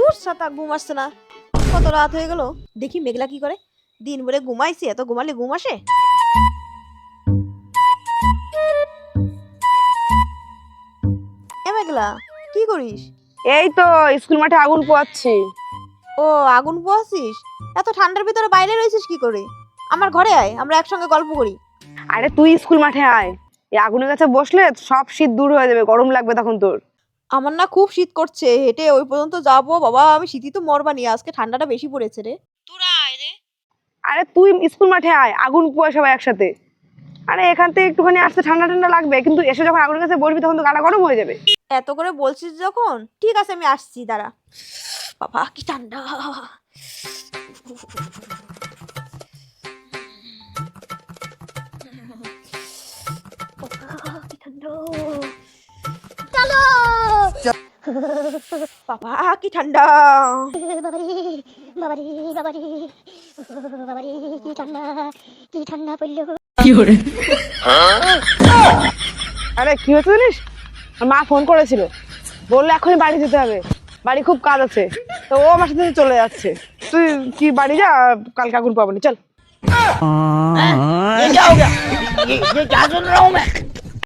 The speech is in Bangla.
ধুর সাতা ঘুম আসছে না। কত রাত হয়ে গেল, দেখি মেঘলা কি করে। দিন বলে ঘুমাইছি, এত ঘুমালে ঘুম আসে? এ মেঘলা, কি করিস? এই তো স্কুল মাঠে আগুন পোয়াচ্ছি। ও, আগুন পোয়াছিস? এত ঠান্ডার ভিতরে বাইরে রয়েছিস কি করে? আমার ঘরে আয়, আমরা একসঙ্গে গল্প করি। আরে তুই স্কুল মাঠে আয়, এই আগুনের কাছে বসলে সব শীত দূর হয়ে যাবে, গরম লাগবে তখন তোর। আমার না খুব শীত করছে, হেঁটে ওই পর্যন্ত যাবো। বাবা, আমি শীতই তো মরবানি, আজকে ঠান্ডাটা বেশি পড়েছে রে। তোরা আয় রে। আরে তুই স্কুল মাঠে আয়, আগুন পোয়া সবাই একসাথে। আরে এখান থেকে একটুখানি আসতে ঠান্ডা ঠান্ডা লাগবে, কিন্তু এসে যখন আগুনের কাছে বসবি তখন তো গাটা গরম হয়ে যাবে। এত করে বলছিস যখন, ঠিক আছে আমি আসছি, দাঁড়া। বাবা কি ঠান্ডা! বাবা, কি ঠান্ডা! চলো বাবা, কি ঠান্ডা! বাবারে বাবারে বাবারে বাবারে, কি ঠান্ডা, কি ঠান্ডা পড়লো। আরে কি হচ্ছে জানিস, আমার মা ফোন করেছিল, বললো এখনই বাড়ি যেতে হবে, বাড়ি খুব কাজ আছে। তো ও আমার সাথে চলে যাচ্ছে। তুই কি বাড়ি যা, কালকে আগুন পাবনি, চল। ये क्या हो गया? ये क्या सुन रहा हूँ मैं?